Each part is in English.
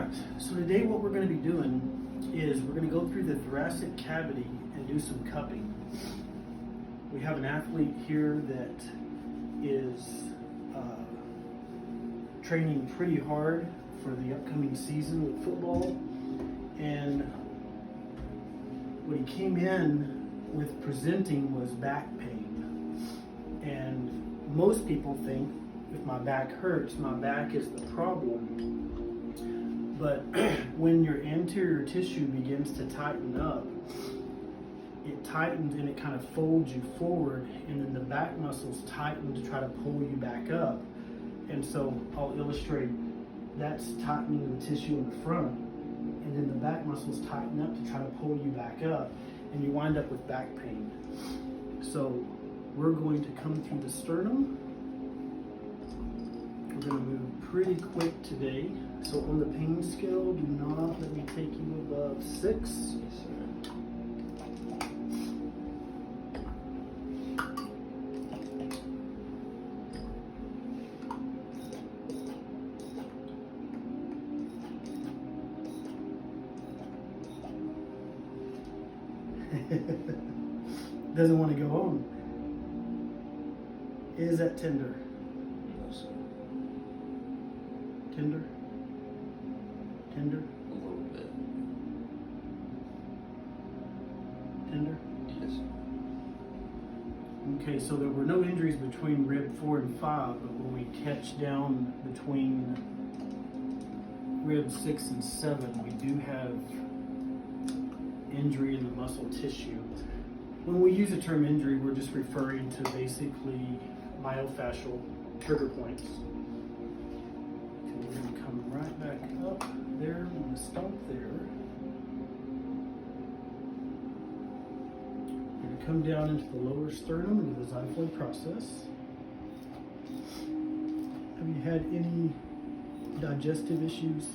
Alright, so today what we're going to be doing is we're going to go through the thoracic cavity and do some cupping. We have an athlete here that is training pretty hard for the upcoming season with football, and what he came in with presenting was back pain. And most people think if my back hurts, my back is the problem. But when your anterior tissue begins to tighten up, it tightens and it kind of folds you forward, and then the back muscles tighten to try to pull you back up. And so I'll illustrate, that's tightening the tissue in the front, and then the back muscles tighten up to try to pull you back up, and you wind up with back pain. So we're going to come through the sternum. We're going to move pretty quick today. So on the pain scale, do not let me take you above 6. Yes, sir. Doesn't want to go home. Is that tender? No, sir. Tender? Tender? A little bit. Tender? Yes, sir. Okay, so there were no injuries between rib 4 and 5, but when we catch down between rib 6 and 7, we do have injury in the muscle tissue. When we use the term injury, we're just referring to basically myofascial trigger points. So we're going to come right back up there. We're going to stop there. We're going to come down into the lower sternum, into the xiphoid process. Have you had any digestive issues?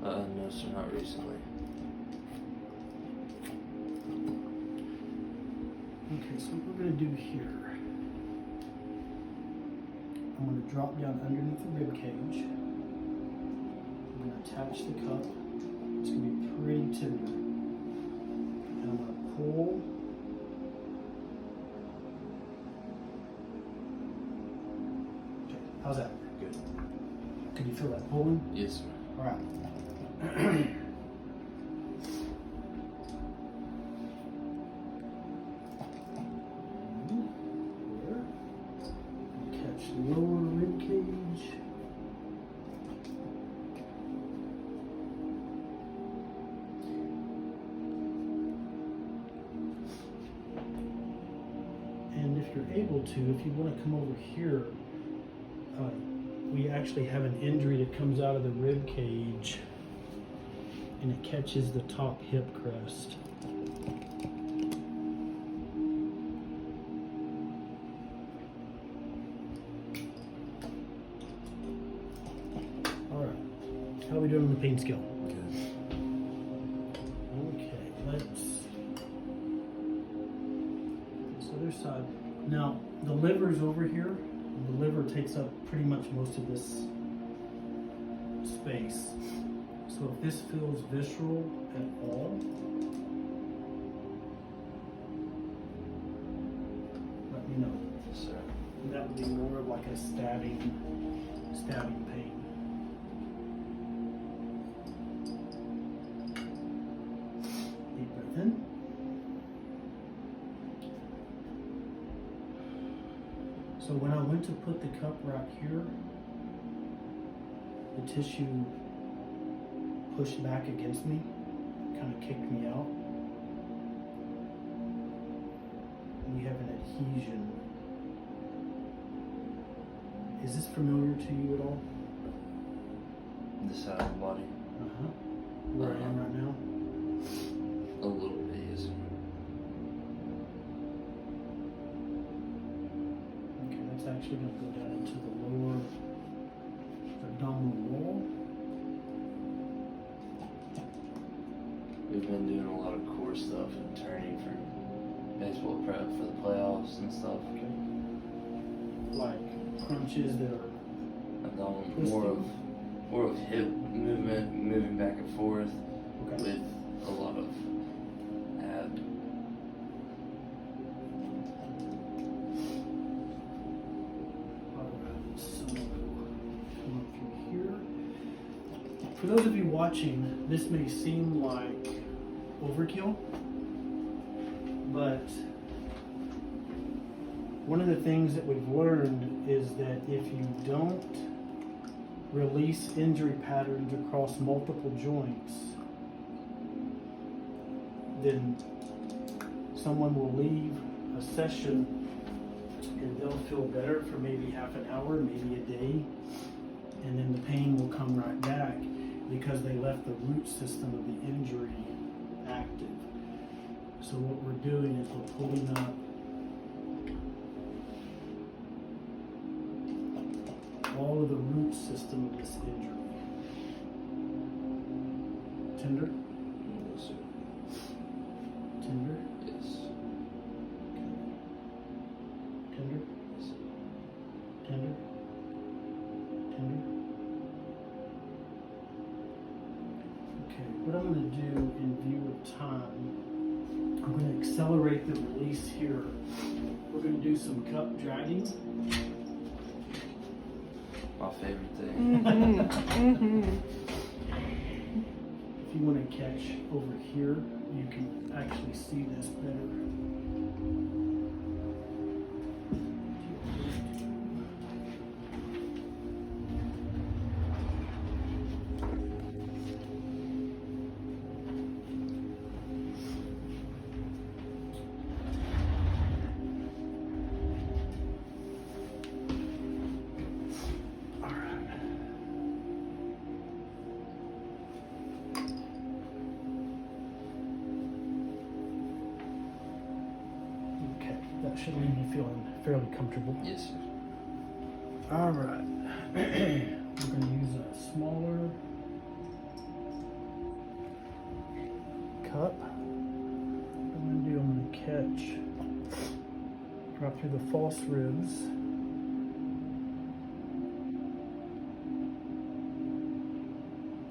No, sir, not recently. Okay, so what we're going to do here, I'm going to drop down underneath the rib cage. I'm going to attach the cup. It's going to be pretty tender. And I'm going to pull. Okay, how's that? Good. Can you feel that pulling? Yes, sir. All right. Catch the lower rib cage. And if you're able to, if you want to come over here, we actually have an injury that comes out of the rib cage, and it catches the top hip crest. All right, how are we doing on the pain scale? Good. Okay, let's this other side. Now the liver's over here. The liver takes up pretty much most of this space. So if this feels visceral at all, let me know. Yes, sir. That would be more of like a stabbing pain. Deep breath in. So when I went to put the cup right here, the tissue pushed back against me, kind of kicked me out. We have an adhesion. Is this familiar to you at all? This side of the body? Uh-huh. Where I am right now? A little bit, yes, sir. Okay, that's actually going to go down into the lower abdominal wall. We've been doing a lot of core stuff and training for baseball prep for the playoffs and stuff. Okay. Like crunches that are And then twisting. more of more of hip movement, moving back and forth Okay. with a lot of ab. Alright, so come up through here. For those of you watching, this may seem like overkill, but one of the things that we've learned is that if you don't release injury patterns across multiple joints, then someone will leave a session and they'll feel better for maybe half an hour, maybe a day, and then the pain will come right back because they left the root system of the injury active. So what we're doing is we're pulling up all of the root system of this injury. Tender? Yes, sir. Tender? Yes. Tender? Yes. Tender? Tender? Okay, what I'm going to do in view of time, I'm going to accelerate the release here. We're going to do some cup dragging. My favorite thing. If you want to catch over here, you can actually see this better. All right. Okay, that should leave you feeling fairly comfortable. Yes, sir. All right. We're going to use a smaller cup. What I'm going to do, I'm going to catch right through the false ribs.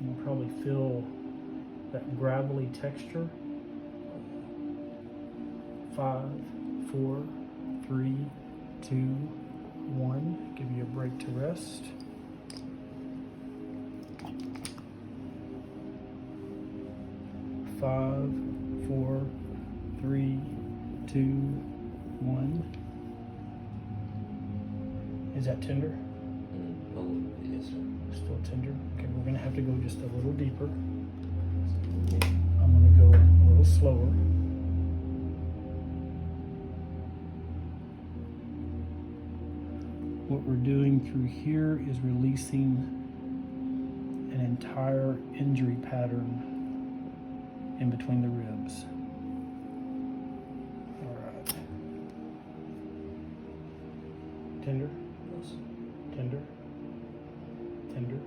You'll probably feel that gravelly texture. 5, 4, 3, 2, 1. Give you a break to rest. Five, 4, 3, 2, 1. Is that tender? A little bit, yes, sir. Still tender. Okay, we're gonna have to go just a little deeper. I'm gonna go a little slower. What we're doing through here is releasing an entire injury pattern in between the ribs. All right. Tender, Yes, sir. tender, tender,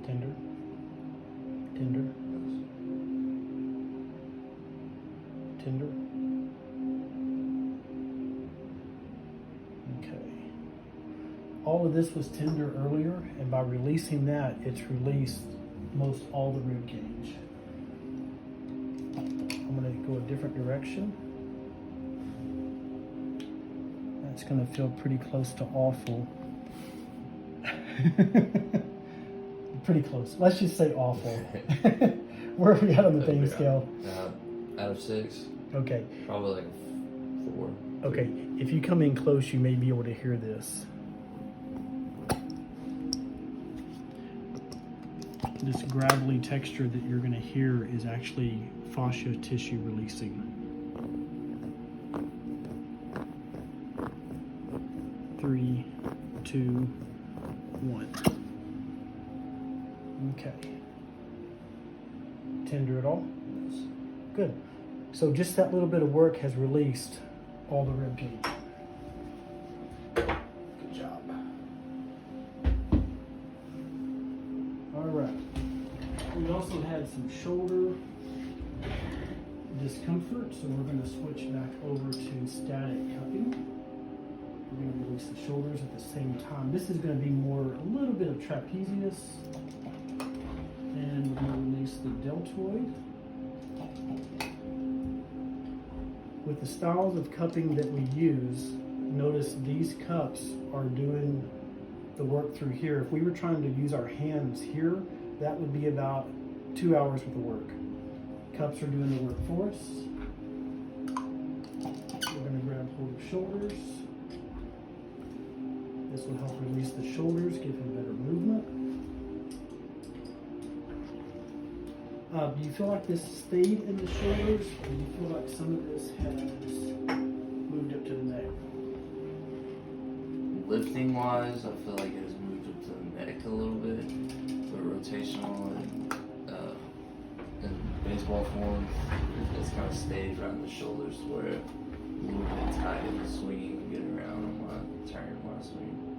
tender, tender, tender. Okay. All of this was tender earlier, and by releasing that, it's released most all the rib cage. I'm going to go a different direction. That's going to feel pretty close to awful. Pretty close. Let's just say awful. Where are we at on the pain scale? Out of 6, Okay. probably like a 4. Okay. If you come in close, you may be able to hear this. This gravelly texture that you're going to hear is actually fascia tissue releasing. 3, 2, 1. Okay. Tender at all? Yes. Good. So just that little bit of work has released all the rib cage. Good job. All right. We also had some shoulder discomfort, so we're going to switch back over to static cupping. We're going to release the shoulders at the same time. This is going to be more, a little bit of trapezius, and we're going to release the deltoid. With the styles of cupping that we use, notice these cups are doing the work through here. If we were trying to use our hands here, that would be about 2 hours worth of work. Cups are doing the work for us. We're going to grab hold of shoulders. This will help release the shoulders, give him better movement. Do you feel like this stayed in the shoulders, or do you feel like some of this has moved up to the neck? Lifting wise, I feel like it has moved up to the neck a little bit, but rotational and in baseball form, it's kind of stayed around the shoulders where a little bit tight in the swing and get around on my turn when I swing.